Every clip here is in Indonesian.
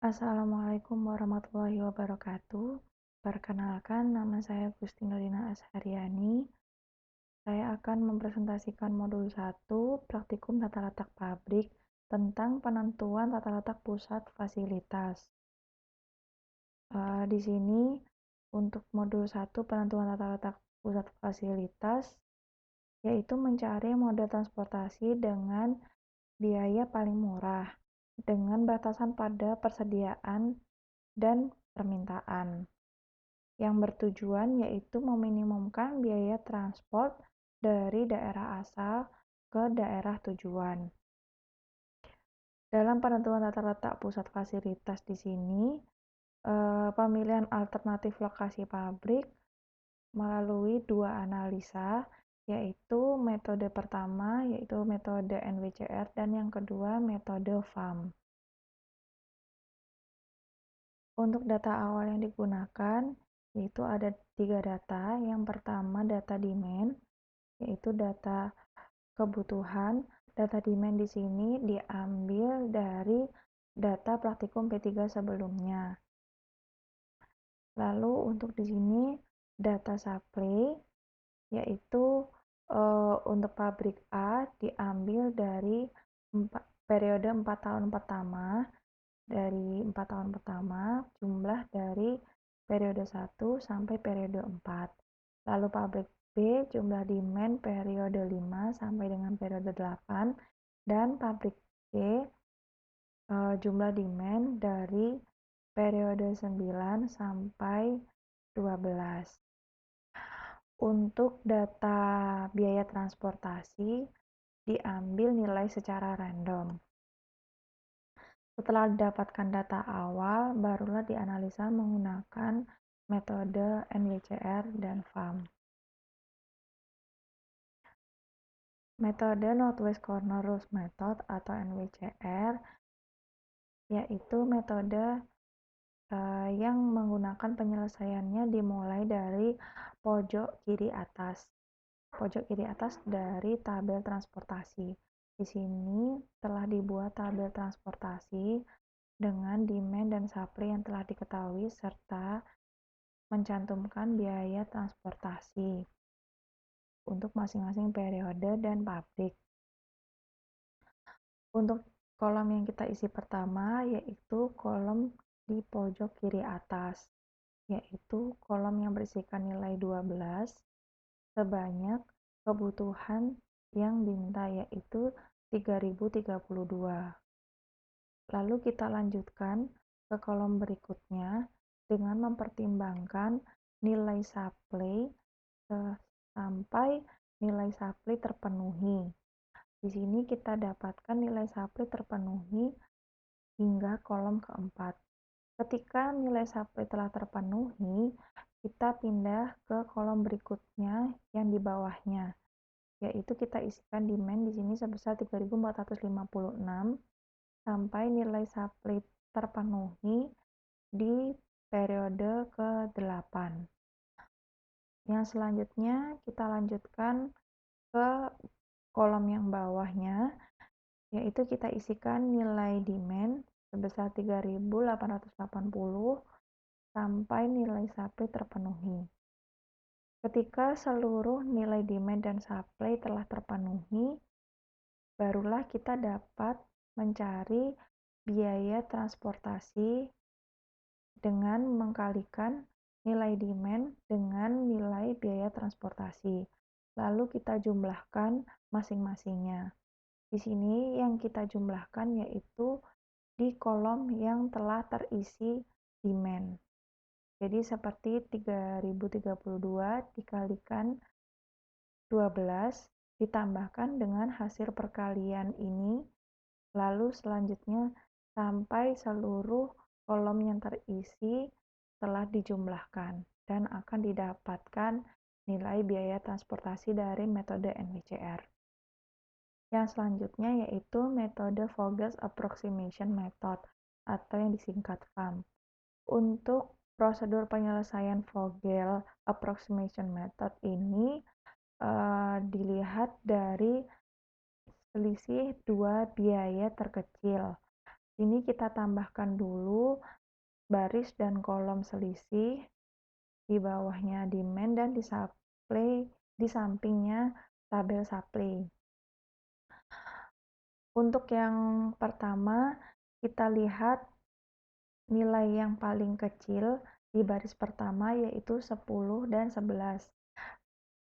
Assalamualaikum warahmatullahi wabarakatuh. Perkenalkan, nama saya Gusti Nurina Asharyani. Saya akan mempresentasikan modul 1 Praktikum Tata Letak Pabrik tentang penentuan tata letak pusat fasilitas. Di sini untuk modul 1 penentuan tata letak pusat fasilitas yaitu mencari moda transportasi dengan biaya paling murah dengan batasan pada persediaan dan permintaan, yang bertujuan yaitu meminimumkan biaya transport dari daerah asal ke daerah tujuan. Dalam penentuan tata letak pusat fasilitas di sini, pemilihan alternatif lokasi pabrik melalui dua analisa, yaitu metode pertama yaitu metode NWCR dan yang kedua metode FAM. Untuk data awal yang digunakan yaitu ada 3 data. Yang pertama data demand, yaitu data kebutuhan. Data demand di sini diambil dari data praktikum P3 sebelumnya. Lalu untuk di sini data supply, yaitu untuk pabrik A diambil dari periode 4 tahun pertama. Dari 4 tahun pertama, jumlah dari periode 1 sampai periode 4. Lalu pabrik B, jumlah demand periode 5 sampai dengan periode 8. Dan pabrik C, jumlah demand dari periode 9 sampai 12. Untuk data biaya transportasi, diambil nilai secara random. Setelah didapatkan data awal, barulah dianalisa menggunakan metode NWCR dan FAM. Metode Northwest Corner Rules Method atau NWCR yaitu metode yang menggunakan penyelesaiannya dimulai dari pojok kiri atas. Pojok kiri atas dari tabel transportasi. Di sini telah dibuat tabel transportasi dengan demand dan supply yang telah diketahui serta mencantumkan biaya transportasi untuk masing-masing periode dan pabrik. Untuk kolom yang kita isi pertama yaitu kolom di pojok kiri atas, yaitu kolom yang berisikan nilai 12 sebanyak kebutuhan yang diminta yaitu 3032. Lalu kita lanjutkan ke kolom berikutnya dengan mempertimbangkan nilai supply sampai nilai supply terpenuhi. Di sini kita dapatkan nilai supply terpenuhi hingga kolom keempat. Ketika nilai supply telah terpenuhi, kita pindah ke kolom berikutnya yang di bawahnya, yaitu kita isikan demand di sini sebesar 3456 sampai nilai supply terpenuhi di periode ke-8. Yang selanjutnya kita lanjutkan ke kolom yang bawahnya, yaitu kita isikan nilai demand sebesar 3880 sampai nilai supply terpenuhi. Ketika seluruh nilai demand dan supply telah terpenuhi, barulah kita dapat mencari biaya transportasi dengan mengkalikan nilai demand dengan nilai biaya transportasi. Lalu kita jumlahkan masing-masingnya. Di sini yang kita jumlahkan yaitu di kolom yang telah terisi demand. Jadi seperti 3032 dikalikan 12 ditambahkan dengan hasil perkalian ini, lalu selanjutnya sampai seluruh kolom yang terisi telah dijumlahkan dan akan didapatkan nilai biaya transportasi dari metode NWCR. Yang selanjutnya yaitu metode Vogel's Approximation Method atau yang disingkat FAM. Untuk prosedur penyelesaian Vogel Approximation Method ini dilihat dari selisih dua biaya terkecil. Ini kita tambahkan dulu baris dan kolom selisih, di bawahnya demand dan di supply, di sampingnya tabel supply. Untuk yang pertama, kita lihat nilai yang paling kecil di baris pertama yaitu 10 dan 11,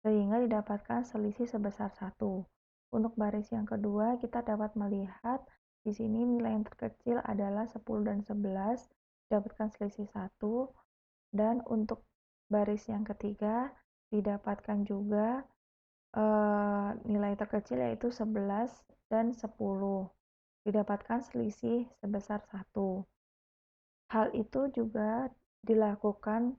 sehingga didapatkan selisih sebesar 1. Untuk baris yang kedua, kita dapat melihat di sini nilai yang terkecil adalah 10 dan 11, didapatkan selisih 1. Dan untuk baris yang ketiga, didapatkan juga nilai terkecil yaitu 11 dan 10, didapatkan selisih sebesar 1. Hal itu juga dilakukan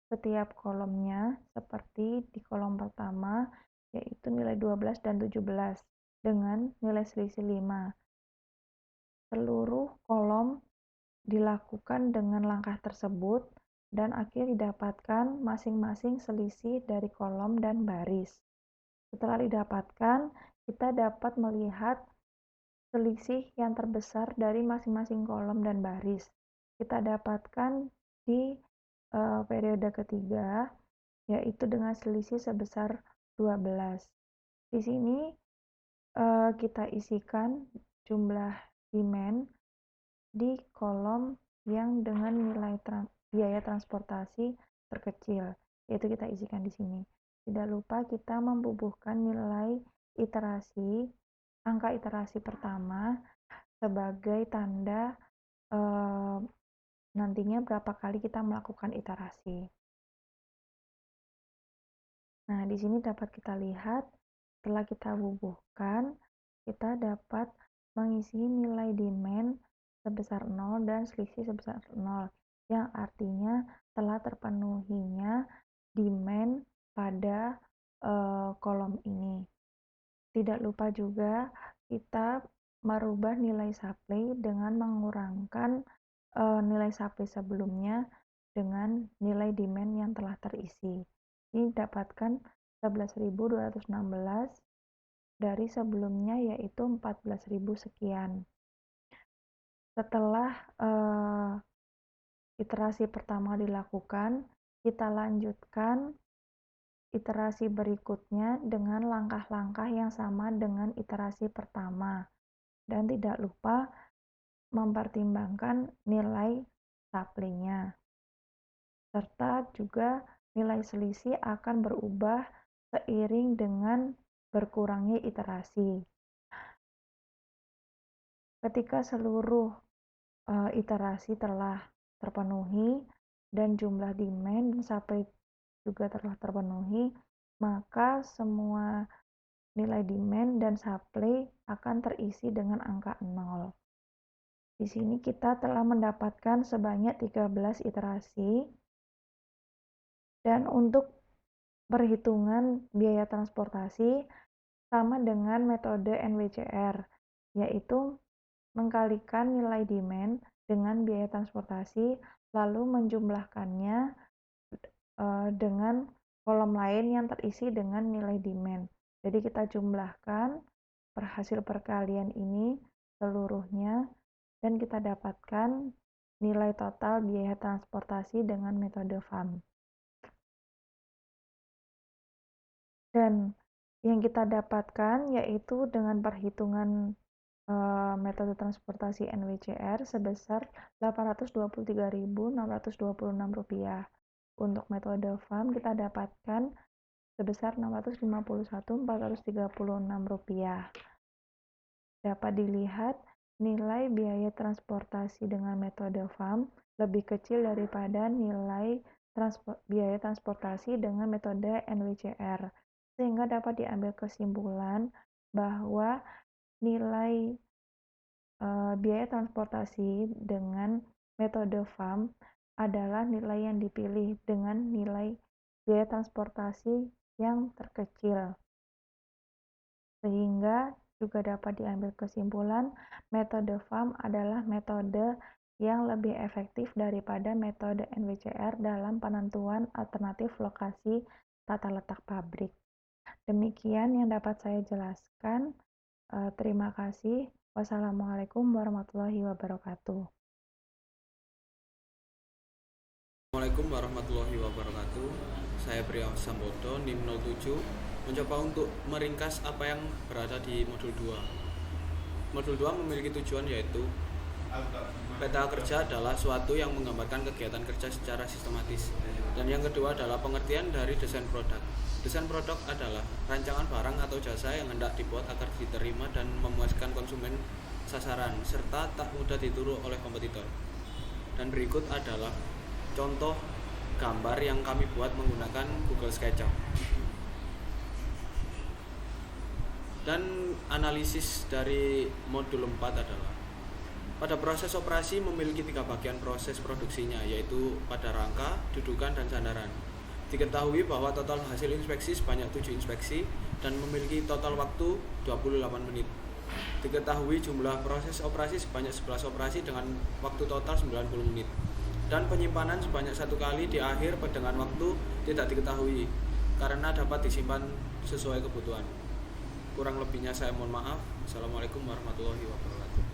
setiap kolomnya, seperti di kolom pertama, yaitu nilai 12 dan 17, dengan nilai selisih 5. Seluruh kolom dilakukan dengan langkah tersebut, dan akhirnya didapatkan masing-masing selisih dari kolom dan baris. Setelah didapatkan, kita dapat melihat selisih yang terbesar dari masing-masing kolom dan baris. Kita dapatkan di periode ketiga, yaitu dengan selisih sebesar 12. Di sini kita isikan jumlah demand di kolom yang dengan nilai biaya transportasi terkecil, yaitu kita isikan di sini. Tidak lupa kita membubuhkan nilai iterasi, angka iterasi pertama sebagai tanda nantinya berapa kali kita melakukan iterasi. Nah, di sini dapat kita lihat setelah kita bubuhkan, kita dapat mengisi nilai demand sebesar 0 dan selisih sebesar 0, yang artinya telah terpenuhinya demand pada kolom ini. Tidak lupa juga kita merubah nilai supply dengan mengurangkan nilai supply sebelumnya dengan nilai demand yang telah terisi. Ini dapatkan 11.216 dari sebelumnya yaitu 14.000 sekian. Setelah iterasi pertama dilakukan, kita lanjutkan iterasi berikutnya dengan langkah-langkah yang sama dengan iterasi pertama, dan tidak lupa mempertimbangkan nilai supply-nya, serta juga nilai selisih akan berubah seiring dengan berkurangnya iterasi. Ketika seluruh iterasi telah terpenuhi dan jumlah demand dan supply juga telah terpenuhi, maka semua nilai demand dan supply akan terisi dengan angka 0. Di sini kita telah mendapatkan sebanyak 13 iterasi, dan untuk perhitungan biaya transportasi sama dengan metode NWCR, yaitu mengkalikan nilai demand dengan biaya transportasi, lalu menjumlahkannya dengan kolom lain yang terisi dengan nilai demand. Jadi kita jumlahkan hasil perkalian ini seluruhnya, dan kita dapatkan nilai total biaya transportasi dengan metode FAM. Dan yang kita dapatkan yaitu dengan perhitungan metode transportasi NWCR sebesar Rp823.626. Untuk metode FAM kita dapatkan sebesar Rp651.436. Dapat dilihat nilai biaya transportasi dengan metode FAM lebih kecil daripada nilai biaya transportasi dengan metode NWCR, sehingga dapat diambil kesimpulan bahwa nilai biaya transportasi dengan metode FAM adalah nilai yang dipilih dengan nilai biaya transportasi yang terkecil, sehingga juga dapat diambil kesimpulan metode FAM adalah metode yang lebih efektif daripada metode NWCR dalam penentuan alternatif lokasi tata letak pabrik. Demikian yang dapat saya jelaskan. Terima kasih. Wassalamualaikum warahmatullahi wabarakatuh. Assalamualaikum warahmatullahi wabarakatuh. Saya Priyawan Sambodo, NIM 07, mencoba untuk meringkas apa yang berada di modul 2. Modul 2 memiliki tujuan yaitu peta kerja adalah suatu yang menggambarkan kegiatan kerja secara sistematis. Dan yang kedua adalah pengertian dari desain produk. Desain produk adalah rancangan barang atau jasa yang hendak dibuat agar diterima dan memuaskan konsumen sasaran serta tak mudah ditiru oleh kompetitor. Dan berikut adalah contoh gambar yang kami buat menggunakan Google SketchUp. Dan analisis dari modul 4 adalah pada proses operasi memiliki 3 bagian proses produksinya, yaitu pada rangka, dudukan, dan sandaran. Diketahui bahwa total hasil inspeksi sebanyak 7 inspeksi dan memiliki total waktu 28 menit. Diketahui jumlah proses operasi sebanyak 11 operasi dengan waktu total 90 menit. Dan penyimpanan sebanyak 1 kali di akhir dengan waktu tidak diketahui karena dapat disimpan sesuai kebutuhan. Kurang lebihnya saya mohon maaf. Assalamualaikum warahmatullahi wabarakatuh.